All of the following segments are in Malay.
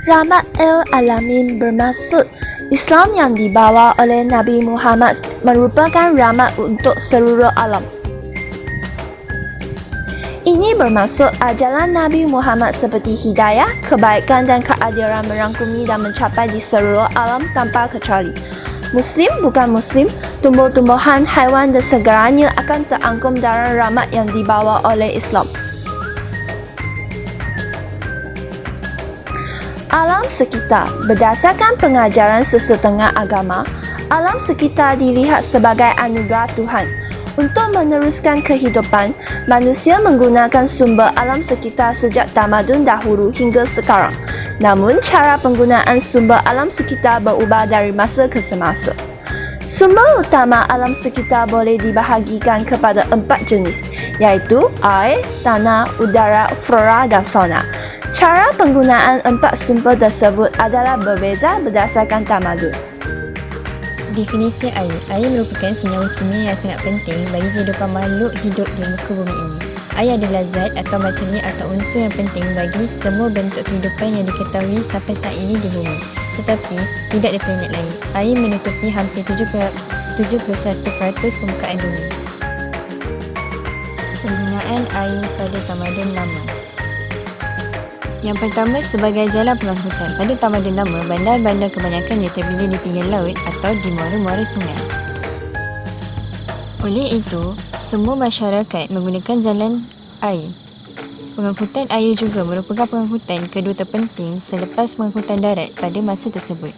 Rahmat Alamin bermaksud Islam yang dibawa oleh Nabi Muhammad merupakan rahmat untuk seluruh alam. Ini bermaksud ajaran Nabi Muhammad seperti hidayah, kebaikan dan keadilan merangkumi dan mencapai di seluruh alam tanpa kecuali. Muslim bukan Muslim, tumbuh-tumbuhan, haiwan dan segalanya akan terangkum dalam rahmat yang dibawa oleh Islam. Alam sekitar. Berdasarkan pengajaran sesetengah agama, alam sekitar dilihat sebagai anugerah Tuhan. Untuk meneruskan kehidupan, manusia menggunakan sumber alam sekitar sejak tamadun dahulu hingga sekarang. Namun, cara penggunaan sumber alam sekitar berubah dari masa ke semasa. Sumber utama alam sekitar boleh dibahagikan kepada 4 jenis, iaitu air, tanah, udara, flora dan fauna. Cara penggunaan 4 sumber tersebut adalah berbeza berdasarkan tamadun. Definisi air. Air merupakan senyawa kimia yang sangat penting bagi kehidupan makhluk hidup di muka bumi ini. Air adalah zat atau materi atau unsur yang penting bagi semua bentuk kehidupan yang diketahui sampai saat ini di bumi. Tetapi, tidak di planet lain. Air menutupi hampir 71% permukaan bumi. Penggunaan air pada tamadun lama. Yang pertama, sebagai jalan pengangkutan. Pada tamadun lama, bandar-bandar kebanyakannya terbuka di pinggir laut atau di muara-muara sungai. Oleh itu, semua masyarakat menggunakan jalan air. Pengangkutan air juga merupakan pengangkutan kedua terpenting selepas pengangkutan darat pada masa tersebut.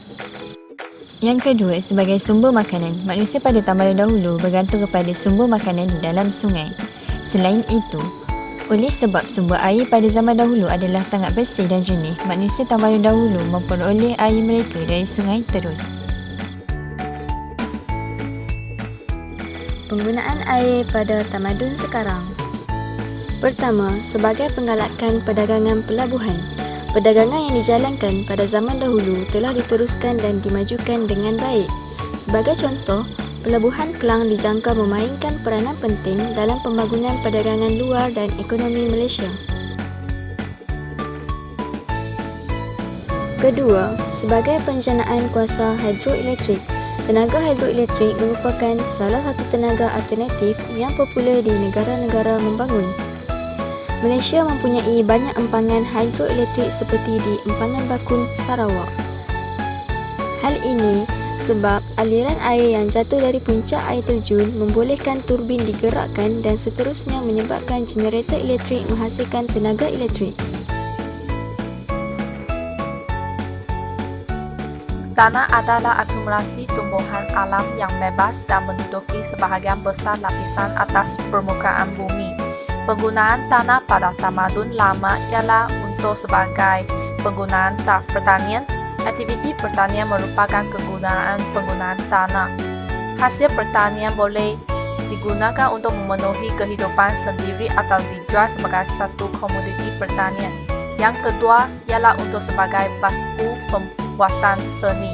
Yang kedua, sebagai sumber makanan. Manusia pada tamadun dahulu bergantung kepada sumber makanan di dalam sungai. Selain itu, oleh sebab sumber air pada zaman dahulu adalah sangat bersih dan jernih, manusia tamadun dahulu memperoleh air mereka dari sungai terus. Penggunaan air pada tamadun sekarang. Pertama, sebagai penggalakan perdagangan pelabuhan. Perdagangan yang dijalankan pada zaman dahulu telah diteruskan dan dimajukan dengan baik. Sebagai contoh, Pelabuhan Kelang dijangka memainkan peranan penting dalam pembangunan perdagangan luar dan ekonomi Malaysia. Kedua, sebagai penjanaan kuasa hidroelektrik. Tenaga hidroelektrik merupakan salah satu tenaga alternatif yang popular di negara-negara membangun. Malaysia mempunyai banyak empangan hidroelektrik seperti di Empangan Bakun, Sarawak. Hal ini sebab aliran air yang jatuh dari puncak air terjun membolehkan turbin digerakkan dan seterusnya menyebabkan generator elektrik menghasilkan tenaga elektrik. Tanah adalah akumulasi tumbuhan alam yang bebas dan menutupi sebahagian besar lapisan atas permukaan bumi. Penggunaan tanah pada tamadun lama ialah untuk sebagai penggunaan pertanian. Aktiviti pertanian merupakan penggunaan tanah. Hasil pertanian boleh digunakan untuk memenuhi kehidupan sendiri atau dijual sebagai satu komoditi pertanian. Yang kedua ialah untuk sebagai baku pembuatan seni.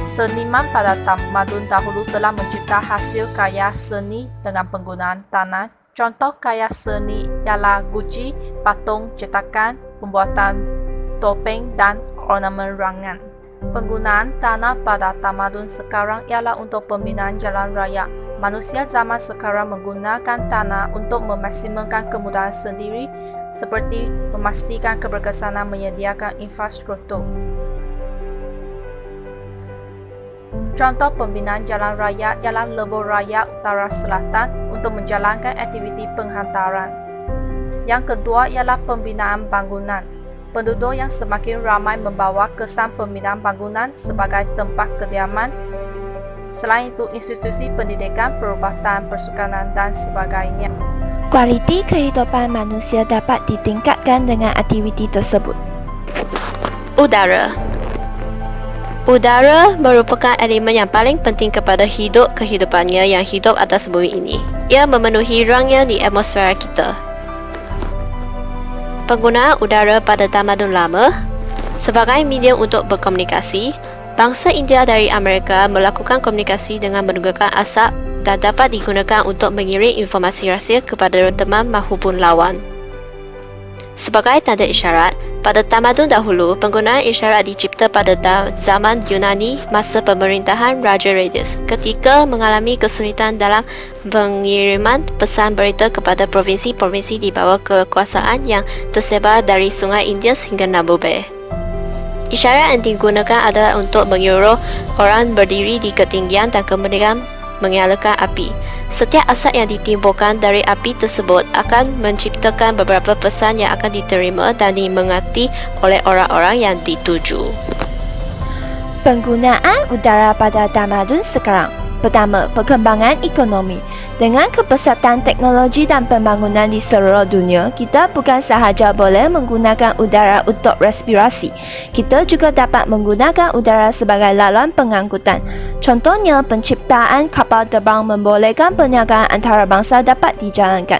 Seniman pada tamadun dahulu telah mencipta hasil karya seni dengan penggunaan tanah. Contoh karya seni ialah guci, patung cetakan, pembuatan topeng dan ornamen rangan. Penggunaan tanah pada tamadun sekarang ialah untuk pembinaan jalan raya. Manusia zaman sekarang menggunakan tanah untuk memaksimalkan kemudahan sendiri seperti memastikan keberkesanan menyediakan infrastruktur. Contoh pembinaan jalan raya ialah Lebuh Raya Utara Selatan untuk menjalankan aktiviti penghantaran. Yang kedua ialah pembinaan bangunan. Penduduk yang semakin ramai membawa kesan pembinaan bangunan sebagai tempat kediaman. Selain itu, institusi pendidikan, perubatan, persukanan dan sebagainya. Kualiti kehidupan manusia dapat ditingkatkan dengan aktiviti tersebut. Udara. Udara merupakan elemen yang paling penting kepada kehidupannya yang hidup atas bumi ini. Ia memenuhi ruangnya di atmosfera kita. Penggunaan udara pada tamadun lama. Sebagai medium untuk berkomunikasi, bangsa India dari Amerika melakukan komunikasi dengan menggunakan asap dan dapat digunakan untuk mengirim informasi rahsia kepada teman maupun lawan. Sebagai tanda isyarat, pada tamadun dahulu, penggunaan isyarat dicipta pada zaman Yunani masa pemerintahan Raja Radius ketika mengalami kesulitan dalam pengiriman pesan berita kepada provinsi-provinsi di bawah kekuasaan yang tersebar dari Sungai Indus hingga Nambube. Isyarat yang digunakan adalah untuk menyuruh orang berdiri di ketinggian dan kemudian menyalakan api. Setiap asap yang ditimbulkan dari api tersebut akan menciptakan beberapa pesan yang akan diterima dan dimengerti oleh orang-orang yang dituju. Penggunaan udara pada tamadun sekarang. Pertama, perkembangan ekonomi. Dengan kepesatan teknologi dan pembangunan di seluruh dunia, kita bukan sahaja boleh menggunakan udara untuk respirasi, kita juga dapat menggunakan udara sebagai laluan pengangkutan. Contohnya, penciptaan kapal terbang membolehkan perniagaan antarabangsa dapat dijalankan.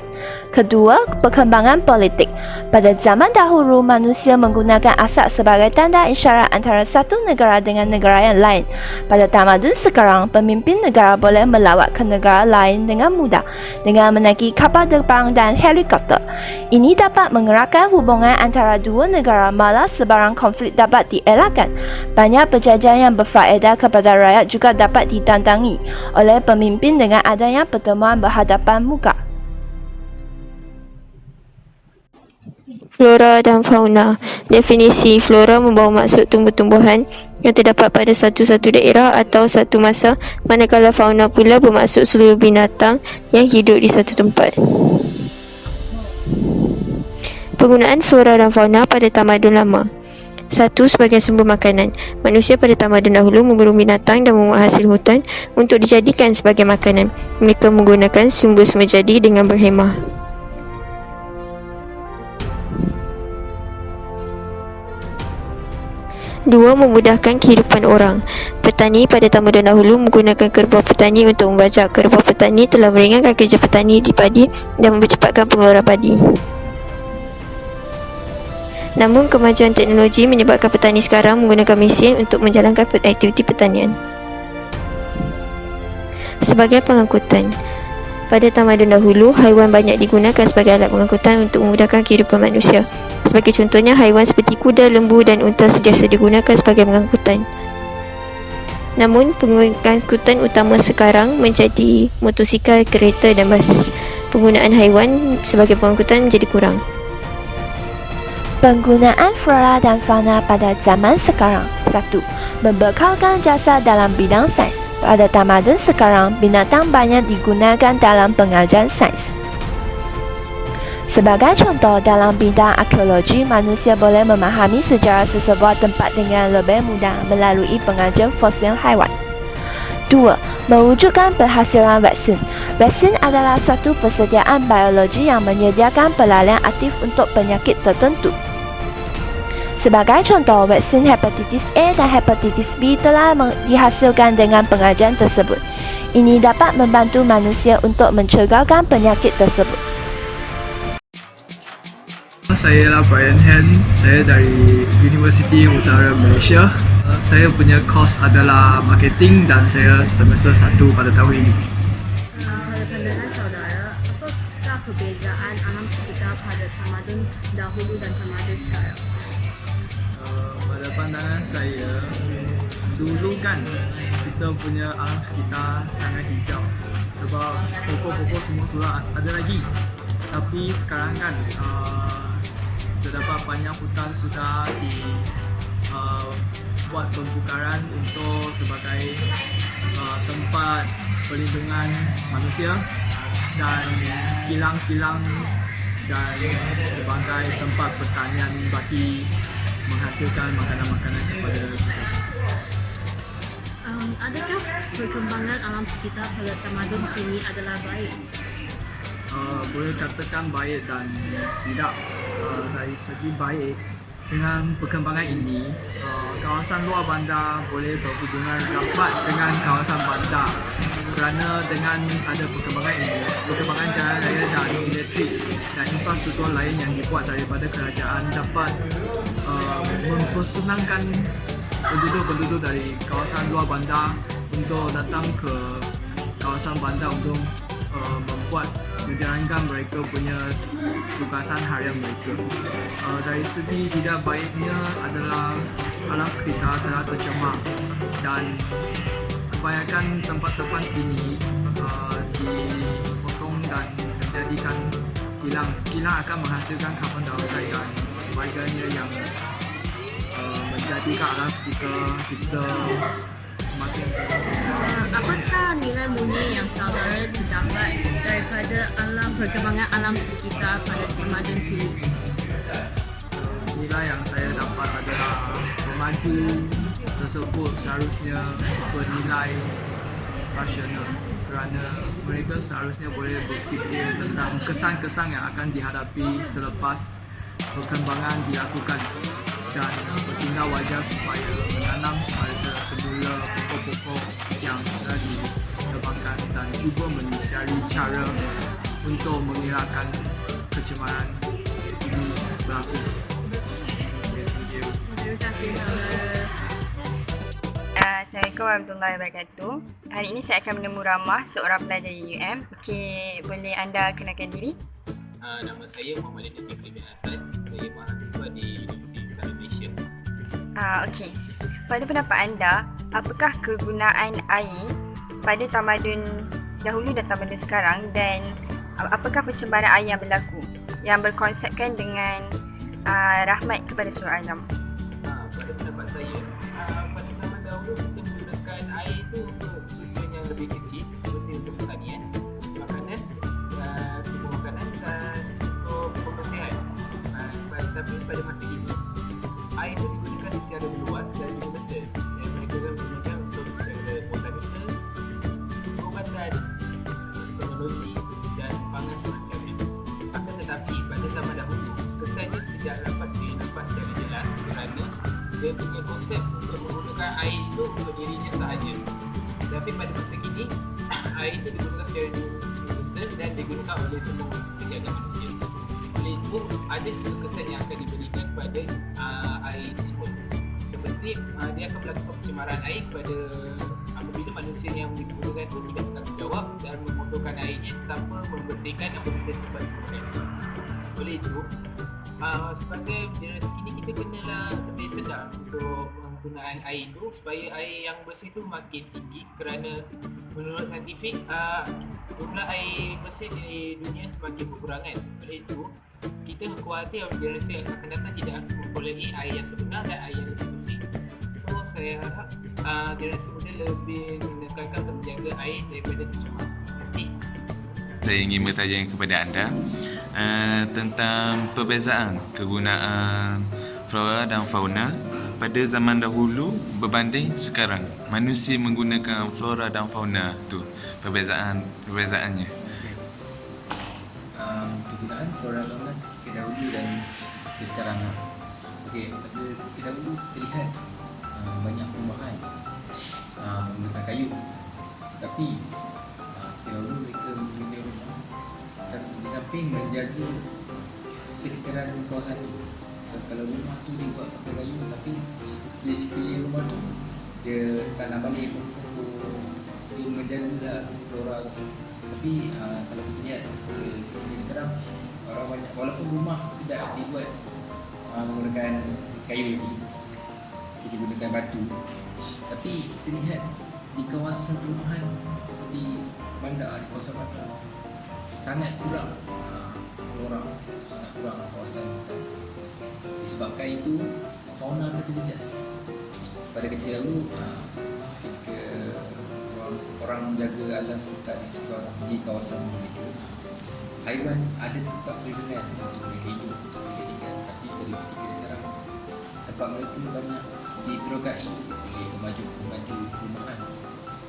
Kedua, perkembangan politik. Pada zaman dahulu, manusia menggunakan asap sebagai tanda isyarat antara satu negara dengan negara yang lain. Pada tamadun sekarang, pemimpin negara boleh melawat ke negara lain dengan mudah dengan menaiki kapal terbang dan helikopter. Ini dapat mengeratkan hubungan antara dua negara, malah sebarang konflik dapat dielakkan. Banyak perjanjian yang berfaedah kepada rakyat juga dapat ditandangi oleh pemimpin dengan adanya pertemuan berhadapan muka. Flora dan fauna. Definisi flora membawa maksud tumbuh-tumbuhan yang terdapat pada satu daerah atau satu masa, manakala fauna pula bermaksud seluruh binatang yang hidup di satu tempat. Penggunaan flora dan fauna pada tamadun lama. 1. Sebagai sumber makanan. Manusia pada tamadun dahulu memburu binatang dan memuat hasil hutan untuk dijadikan sebagai makanan. Mereka menggunakan sumber semula jadi dengan berhemah. 2. Memudahkan kehidupan orang. Petani pada tamadun dahulu menggunakan kerbau petani untuk membajak. Kerbau petani telah meringankan kerja petani di padi dan mempercepatkan pengeluaran padi. Namun, kemajuan teknologi menyebabkan petani sekarang menggunakan mesin untuk menjalankan aktiviti pertanian. Sebagai pengangkutan. Pada tamadun dahulu, haiwan banyak digunakan sebagai alat pengangkutan untuk memudahkan kehidupan manusia. Sebagai contohnya, haiwan seperti kuda, lembu dan unta sentiasa digunakan sebagai pengangkutan. Namun, pengangkutan utama sekarang menjadi motosikal, kereta dan bas. Penggunaan haiwan sebagai pengangkutan menjadi kurang. Penggunaan flora dan fauna pada zaman sekarang. 1. Membekalkan jasa dalam bidang sains. Pada tamadun sekarang, binatang banyak digunakan dalam pengajian sains. Sebagai contoh, dalam bidang arkeologi, manusia boleh memahami sejarah sesebuah tempat dengan lebih mudah melalui pengajian fosil haiwan. 2. Mewujudkan berhasilan vaksin. Vaksin adalah suatu persediaan biologi yang menyediakan pelarian aktif untuk penyakit tertentu. Sebagai contoh, vaksin hepatitis A dan hepatitis B telah dihasilkan dengan pengajian tersebut. Ini dapat membantu manusia untuk mencegahkan penyakit tersebut. Saya adalah Brian Han, saya dari Universiti Utara Malaysia. Saya punya course adalah marketing dan saya semester 1 pada tahun ini. Pada pandangan saudara, apakah perbezaan alam sekitar pada tamadun dahulu dan tamadun sekarang? Pada pandangan saya, dulu kan kita punya alam sekitar sangat hijau sebab pokok-pokok semua sudah ada lagi. Tapi sekarang kan terdapat banyak hutan sudah buat pembukaran untuk sebagai tempat perlindungan manusia dan kilang-kilang dan sebagai tempat pertanian bagi menghasilkan makanan-makanan kepada kita. Adakah perkembangan alam sekitar pada tamadun kini adalah baik? Boleh katakan baik dan tidak. Dari segi baik, dengan perkembangan ini, kawasan luar bandar boleh berhubungan rapat dengan kawasan bandar. Kerana dengan ada perkembangan ini, perkembangan jalan raya dan elektrik dan infrastruktur lain yang dibuat daripada kerajaan dapat mempersenangkan penduduk-penduduk dari kawasan luar bandar untuk datang ke kawasan bandar untuk membuat menjalankan mereka punya tugasan harian mereka. Dari segi tidak baiknya adalah alam sekitar telah tercemar dan kebanyakan tempat-tempat ini dipotong dan menjadikan kilang. Kilang akan menghasilkan karbon dioksida dan sebagainya yang menjadikan alam sekitar kita semakin Apakah nilai mulia yang saudara terdapat daripada perkembangan alam sekitar pada tamadun kini? nilai yang saya dapat adalah pemaju tersebut seharusnya bernilai rasional kerana mereka seharusnya boleh berfikir tentang kesan-kesan yang akan dihadapi selepas perkembangan dilakukan dan bertindak wajar supaya menanam semula pokok-pokok yang telah ditebangkan dan cuba mencari cara untuk mengelakkan kecemaran ini berlaku. Terima kasih saudara. Assalamualaikum warahmatullahi wabarakatuh. Hari ini saya akan menemu Ramah, seorang pelajar UM. Okey, boleh anda kenalkan diri? Nama saya Muhammad Natif bin Asad. Saya mahasiswa di Universiti Malaysia. Okey. Pada pendapat anda, apakah kegunaan air pada tamadun dahulu dan tamadun sekarang dan apakah pencemaran air yang berlaku yang berkonsepkan dengan rahmat kepada seluruh alam? Pada pendapat saya, pada zaman dahulu kita menggunakan air itu untuk tujuan yang lebih kecil seperti untuk pertanian, makanan, sumber makanan dan untuk pembersihan. Tapi pada masa ini, air itu digunakan secara meluas dan universal dan mereka menggunakan untuk secara botanikal, perubatan, teknologi dan pangan semacamnya. Akan tetapi pada zaman dahulu, kesannya tidak dapat dinampak secara jelas kerana dia punya konsep untuk menggunakan air itu untuk dirinya sahaja. Tapi pada masa kini, air itu digunakan secara universal dan digunakan oleh semua sejagat manusia. Oleh itu, ada juga kesan yang akan diberikan kepada air tersebut. Seperti dia akan melakukan pencemaran air kepada apabila manusia yang digunakan itu tidak bertanggungjawab dan memotorkan airnya tanpa membersihkan apabila tempat digunakan. Oleh itu, sebagai generasi ini kita kenalah lebih sedar untuk penggunaan air itu supaya air yang bersih itu makin tinggi kerana menurut saintifik jumlah air bersih di dunia semakin berkurangan. Oleh itu, kita khawatir generasi yang akan datang tidak akan memperolehi air yang sebenar dan air yang lebih bersih. So, saya harap generasi muda lebih menekankan untuk menjaga air daripada tercemar. Terima kasih. Saya ingin bertanya kepada anda tentang perbezaan kegunaan flora dan fauna pada zaman dahulu berbanding sekarang. Manusia menggunakan flora dan fauna tu perbezaannya. Kegunaan flora dan fauna ketika dahulu dan ketika sekarang. Okey, pada ketika dahulu kita lihat banyak perumahan menggunakan kayu. Tapi ketika dahulu mereka membina rumah dan di samping menjaga sekitaran kawasan itu. So, kalau rumah tu dibuat pakai kayu tapi di sekeliling rumah tu dia tanam balik pokok, dia menjagalah flora tu. Tapi kalau kita lihat ketika sekarang orang banyak, walaupun rumah tidak dibuat menggunakan kayu lagi, kita gunakan batu, tapi kita lihat di kawasan perumahan seperti bandar, di kawasan bandar sangat kurang flora, sangat kurang kawasan hutan. Disebabkan itu fauna akan terjejas. Pada ketika dahulu ketika orang menjaga alam sekitar di kawasan mereka, haiwan ada tempat perlindungan untuk mereka hidup, untuk mereka tinggal. Tapi pada ketika sekarang tempat mereka banyak diterokai oleh pemaju perumahan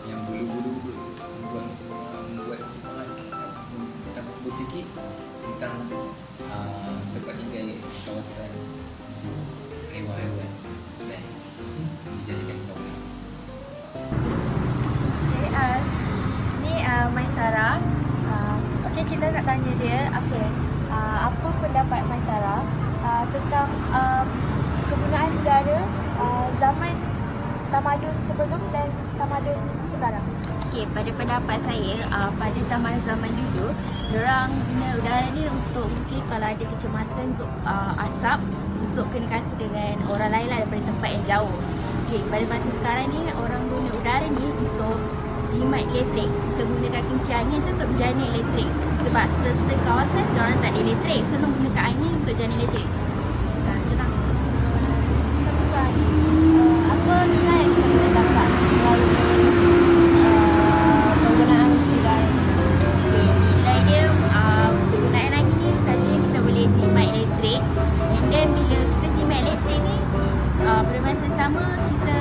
yang bulu-bulu membuat perumahan tanpa berfikir tentang tempat tinggal kawasan untuk haiwan-haiwan dan dijadikan fauna. Ni Maisara. Okey, kita nak tanya dia. Okey, apa pendapat Maisara tentang kegunaan udara zaman tamadun sebelum dan tamadun sekarang? Okey, pada pendapat saya, pada zaman dulu, orang guna udara ni untuk mungkin kalau ada kecemasan untuk asap, untuk kena kasut dengan orang lain lah daripada tempat yang jauh. Okey, pada masa sekarang ni, orang guna udara ni untuk jimat elektrik. Macam gunakan kunci angin tu untuk berjana elektrik. Sebab setengah kawasan, orang tak ada elektrik. So, orang gunakan angin untuk jana elektrik. Tenang. Sampai sekarang ni, apa nilai yang kita boleh dapat melalui penggunaan udara ni? Okay, nilai dia penggunaan angin ni misalnya kita boleh jimat elektrik, and then bila kita jimat elektrik ni pada masa sama kita